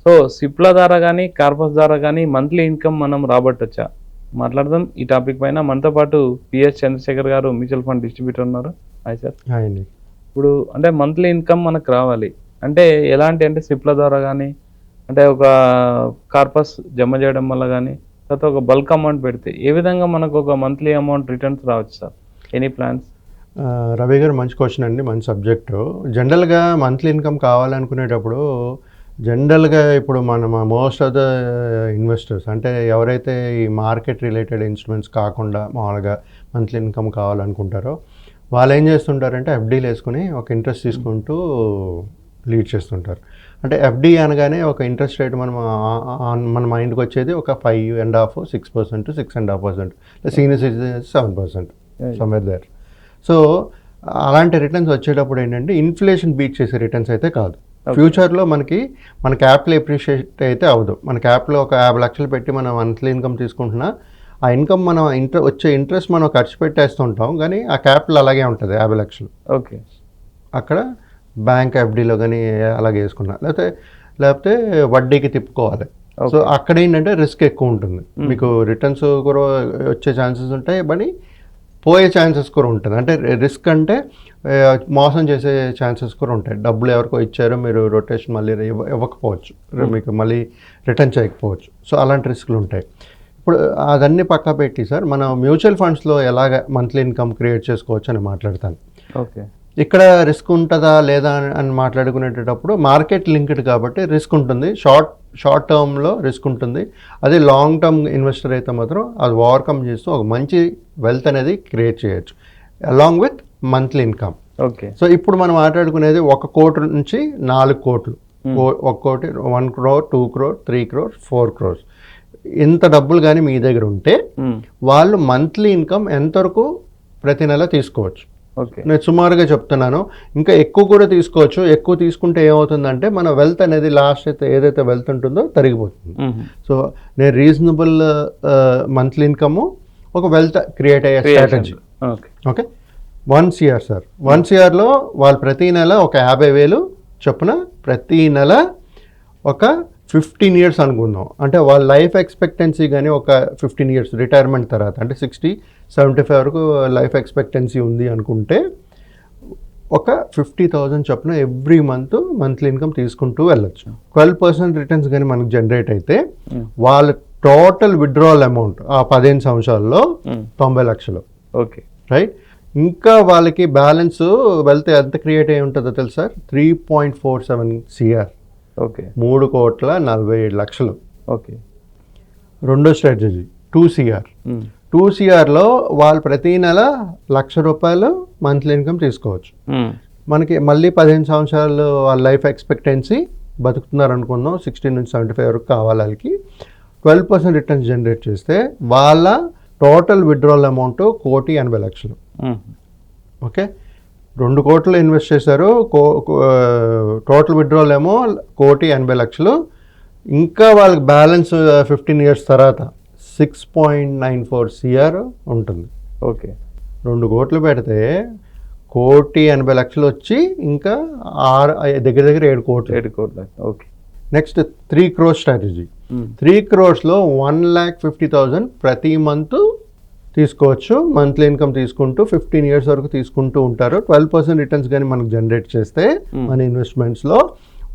So సిప్ల ద్వారా కానీ corpus ద్వారా కానీ మంత్లీ ఇన్కమ్ మనం రాబట్టొచ్చా? మాట్లాడదాం ఈ టాపిక్ పైన. మనతో పాటు పిఎస్ చంద్రశేఖర్ గారు మ్యూచువల్ ఫండ్ డిస్ట్రిబ్యూటర్ ఉన్నారు. Hi sir. హాయ్ అండి. ఇప్పుడు అంటే మంత్లీ ఇన్కమ్ మనకు రావాలి అంటే ఎలాంటి, అంటే సిప్ల ద్వారా కానీ, అంటే ఒక కార్పస్ జమ చేయడం వల్ల కానీ, తర్వాత ఒక బల్క్ అమౌంట్ పెడితే ఏ విధంగా మనకు ఒక మంత్లీ అమౌంట్ రిటర్న్స్ రావచ్చు సార్? Any plans? రవి గారు మంచి క్వశ్చన్ అండి, మంచి సబ్జెక్టు. జనరల్గా మంత్లీ ఇన్కమ్ కావాలనుకునేటప్పుడు జనరల్గా ఇప్పుడు మనం మోస్ట్ ఆఫ్ ద ఇన్వెస్టర్స్ అంటే ఎవరైతే ఈ మార్కెట్ రిలేటెడ్ ఇన్స్ట్రుమెంట్స్ కాకుండా మామూలుగా మంత్లీ ఇన్కమ్ కావాలనుకుంటారో వాళ్ళు ఏం చేస్తుంటారంటే ఎఫ్డీలు వేసుకుని ఒక ఇంట్రెస్ట్ తీసుకుంటూ లీడ్ చేస్తుంటారు. అంటే ఎఫ్డీ అనగానే ఒక ఇంట్రెస్ట్ రేట్ మన మైండ్కి వచ్చేది ఒక 5.5%, 6%, 6.5%, senior citizens 7%, somewhere there. So అలాంటి రిటర్న్స్ వచ్చేటప్పుడు ఏంటంటే ఇన్ఫ్లేషన్ బీట్ చేసే రిటర్న్స్ అయితే కాదు. ఫ్యూచర్లో మన క్యాపిటల్ ఎప్రిషియేట్ అయితే అవ్వదు. మన క్యాపిటల్ ఒక 50 లక్షలు పెట్టి మనం మంత్లీ ఇన్కమ్ తీసుకుంటున్నా ఆ ఇన్కమ్ మనం వచ్చే ఇంట్రెస్ట్ మనం ఖర్చు పెట్టేస్తుంటాం, కానీ ఆ క్యాపిటల్ అలాగే ఉంటుంది 50 లక్షలు. ఓకే. అక్కడ బ్యాంక్ ఎఫ్డీలో కానీ అలాగే వేసుకున్నా లేకపోతే వడ్డీకి తిప్పుకోవాలి. సో అక్కడ ఏంటంటే రిస్క్ ఎక్కువ ఉంటుంది. మీకు రిటర్న్స్ కూడా వచ్చే ఛాన్సెస్ ఉంటాయి, కానీ పోయే ఛాన్సెస్ కూడా ఉంటుంది. అంటే రిస్క్ అంటే మోసం చేసే ఛాన్సెస్ కూడా ఉంటాయి. డబ్బులు ఎవరికో ఇచ్చారో మీరు రొటేషన్ మళ్ళీ ఇవ్వకపోవచ్చు, మీకు మళ్ళీ రిటర్న్ చేయకపోవచ్చు. సో అలాంటి రిస్క్లు ఉంటాయి. ఇప్పుడు అదన్నీ పక్కా పెట్టి సార్ మనం మ్యూచువల్ ఫండ్స్లో ఎలాగ మంత్లీ ఇన్కమ్ క్రియేట్ చేసుకోవచ్చు అని మాట్లాడతాను. ఓకే. ఇక్కడ రిస్క్ ఉంటుందా లేదా అని మాట్లాడుకునేటప్పుడు మార్కెట్ లింక్డ్ కాబట్టి రిస్క్ ఉంటుంది. షార్ట్ టర్మ్లో రిస్క్ ఉంటుంది. అదే లాంగ్ టర్మ్ ఇన్వెస్టర్ అయితే మాత్రం అది ఓవర్కమ్ చేస్తూ ఒక మంచి వెల్త్ అనేది క్రియేట్ చేయొచ్చు along with monthly income. Okay. So ఇప్పుడు మనం మాట్లాడుకునేది 1 కోటి నుంచి 4 కోట్లు. 1 కోటి, 1 crore, 2 crore, 3 crore, 4 crores ఇంత డబ్బులు కానీ మీ దగ్గర ఉంటే వాళ్ళు మంత్లీ ఇన్కమ్ ఎంతవరకు ప్రతి నెల తీసుకోవచ్చు. నేను సుమారుగా చెప్తున్నాను, ఇంకా ఎక్కువ కూడా తీసుకోవచ్చు. ఎక్కువ తీసుకుంటే ఏమవుతుందంటే మన వెల్త్ అనేది లాస్ట్ అయితే ఏదైతే వెల్త్ ఉంటుందో తరిగిపోతుంది. సో నేను రీజనబుల్ మంత్లీ ఇన్కమ్ ఒక వెల్త్ క్రియేట్ అయ్యే స్ట్రాటజీ. ఓకే. 1 CR sir. 1 CRలో వాళ్ళు ప్రతి నెల ఒక 50,000 చొప్పున ప్రతి నెల ఒక 15 years అనుకుందాం. అంటే వాళ్ళ లైఫ్ ఎక్స్పెక్టెన్సీ కానీ ఒక 15 years రిటైర్మెంట్ తర్వాత అంటే 60-75 వరకు లైఫ్ ఎక్స్పెక్టెన్సీ ఉంది అనుకుంటే ఒక 50,000 చొప్పున ఎవ్రీ మంత్లీ ఇన్కమ్ తీసుకుంటూ వెళ్ళొచ్చు. 12% రిటర్న్స్ కానీ మనకు జనరేట్ అయితే వాళ్ళ టోటల్ విత్డ్రావల్ అమౌంట్ ఆ 15 సంవత్సరాల్లో 90 లక్షలు. ఓకే. రైట్. ఇంకా వాళ్ళకి బ్యాలెన్స్ వెల్త్ ఎంత క్రియేట్ అయి ఉంటుందో తెలుసా? 3.47 CR. ఓకే. 3,47 లక్షలు. ఓకే. రెండో స్ట్రాటజీ 2 CR. 2 CRలో వాళ్ళు ప్రతి నెల ₹1,00,000 మంత్లీ ఇన్కమ్ తీసుకోవచ్చు. మనకి మళ్ళీ 15 సంవత్సరాలు వాళ్ళ లైఫ్ ఎక్స్పెక్టెన్సీ బతుకుతున్నారు అనుకుందాం, 60 నుంచి 75 వరకు కావాలి వాళ్ళకి. 12% రిటర్న్స్ జనరేట్ చేస్తే వాళ్ళ టోటల్ విత్డ్రావల్ అమౌంట్ 1,80,00,000. ఓకే. 2 కోట్లు ఇన్వెస్ట్ చేశారు, టోటల్ విత్డ్రావల్ ఏమో 1,80,00,000. ఇంకా వాళ్ళకి బ్యాలెన్స్ 15 years తర్వాత 6.94 CR ఉంటుంది. ఓకే. 2 కోట్లు పెడితే 1,80,00,000 వచ్చి ఇంకా దగ్గర 7 కోట్లు. Okay. Next 3 crore strategy. 3 crores $1,50,000 ప్రతి మంత్ తీసుకోవచ్చు. మంత్లీ ఇన్కమ్ తీసుకుంటూ 15 years వరకు తీసుకుంటూ ఉంటారు. 12% రిటర్న్స్ కానీ మనకు జనరేట్ చేస్తే మన ఇన్వెస్ట్మెంట్స్లో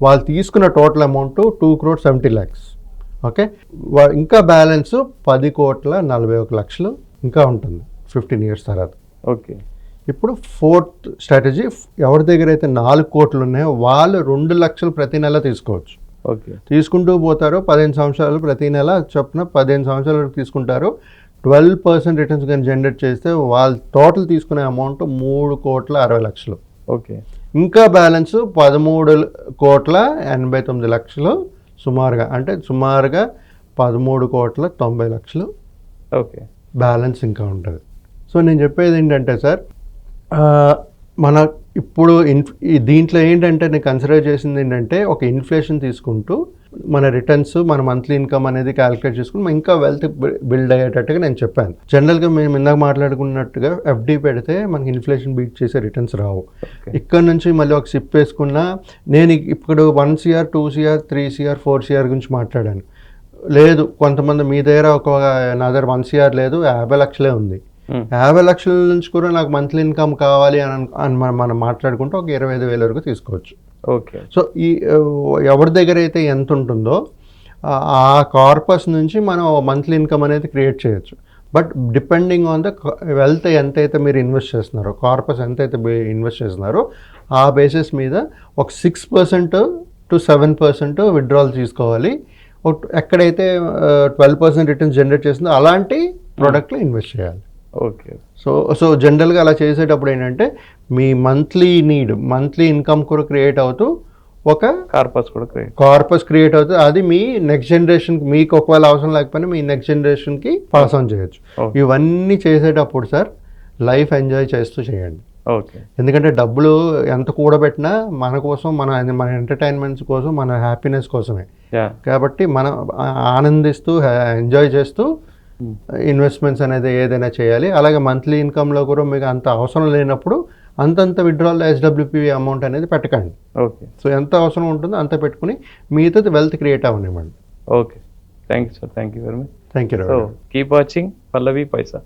వాళ్ళు తీసుకున్న టోటల్ అమౌంట్ 2,70,00,000. ఓకే. ఇంకా బ్యాలెన్స్ 10,41,00,000 ఇంకా ఉంటుంది 15 years తర్వాత. ఓకే. ఇప్పుడు 4th స్ట్రాటజీ, ఎవరి దగ్గర అయితే 4 కోట్లు ఉన్నాయో వాళ్ళు 2 లక్షలు ప్రతి నెల తీసుకోవచ్చు. ఓకే. తీసుకుంటూ పోతారు 15 సంవత్సరాలు ప్రతి నెల చొప్పున 15 సంవత్సరాల వరకు తీసుకుంటారు. 12% రిటర్న్స్ కానీ జనరేట్ చేస్తే వాళ్ళు టోటల్ తీసుకునే అమౌంట్ 3,60,00,000. ఓకే. ఇంకా బ్యాలెన్స్ 13,89,00,000 సుమారుగా, అంటే సుమారుగా 13,90,00,000 ఓకే బ్యాలెన్స్ ఇంకా ఉంటుంది. సో నేను చెప్పేది ఏంటంటే సార్, మన ఇప్పుడు దీంట్లో ఏంటంటే నేను కన్సిడర్ చేసింది ఏంటంటే ఒక ఇన్ఫ్లేషన్ తీసుకుంటూ మన రిటర్న్స్ మన మంత్లీ ఇన్కమ్ అనేది క్యాలిక్యులేట్ చేసుకుని మనం ఇంకా వెల్త్ బిల్డ్ అయ్యేటట్టుగా నేను చెప్పాను. జనరల్గా మేము ఇందాక మాట్లాడుకున్నట్టుగా ఎఫ్డి పెడితే మనకి ఇన్ఫ్లేషన్ బీట్ చేసే రిటర్న్స్ రావు. ఇక్కడ నుంచి మళ్ళీ ఒక సిప్ వేసుకున్నా నేను ఇప్పుడు 1 CR 2 CR 3 CR 4 CR గురించి మాట్లాడాను. లేదు కొంతమంది మీ దగ్గర నా దగ్గర 1 CR లేదు 50 లక్షలే ఉంది, 50 లక్షల నుంచి కూడా నాకు మంత్లీ ఇన్కమ్ కావాలి అని మనం మాట్లాడుకుంటే ఒక 25,000 వరకు తీసుకోవచ్చు. ఓకే. సో ఈ ఎవరి దగ్గర అయితే ఎంత ఉంటుందో ఆ కార్పస్ నుంచి మనం మంత్లీ ఇన్కమ్ అనేది క్రియేట్ చేయొచ్చు. But depending on the wealth ఎంతైతే మీరు ఇన్వెస్ట్ చేస్తున్నారో, కార్పస్ ఎంతైతే ఇన్వెస్ట్ చేస్తున్నారో ఆ బేసిస్ మీద ఒక 6% to 7% విత్డ్రాల్ తీసుకోవాలి. ఎక్కడైతే 12% రిటర్న్స్ జనరేట్ చేస్తుందో అలాంటి ప్రోడక్ట్లో ఇన్వెస్ట్ చేయాలి. ఓకే. సో జనరల్గా అలా చేసేటప్పుడు ఏంటంటే మీ మంత్లీ ఇన్కమ్ కూడా క్రియేట్ అవుతూ ఒక కార్పస్ క్రియేట్ అవుతుంది. అది మీ నెక్స్ట్ జనరేషన్కి, మీకు ఒకవేళ అవసరం లేకపోయినా మీ నెక్స్ట్ జనరేషన్కి పాస్ ఆన్ చేయొచ్చు. ఇవన్నీ చేసేటప్పుడు సార్ లైఫ్ ఎంజాయ్ చేస్తూ చేయండి. ఓకే. ఎందుకంటే డబ్బులు ఎంత కూడబెట్టినా మన కోసం, మన ఎంటర్టైన్మెంట్స్ కోసం, మన హ్యాపీనెస్ కోసమే. కాబట్టి మనం ఆనందిస్తూ ఎంజాయ్ చేస్తూ ఇన్వెస్ట్మెంట్స్ అనేది ఏదైనా చేయాలి. అలాగే మంత్లీ ఇన్కమ్లో కూడా మీకు అంత అవసరం లేనప్పుడు అంతంత విత్డ్రాల్ SWP అమౌంట్ అనేది పెట్టకండి. ఓకే. సో ఎంత అవసరం ఉంటుందో అంత పెట్టుకుని మిగతాది వెల్త్ క్రియేట్ అవ్వనివ్వండి. Okay. Thank you sir. Thank you very much. Thank you. Keep watching Pallavi Paisa.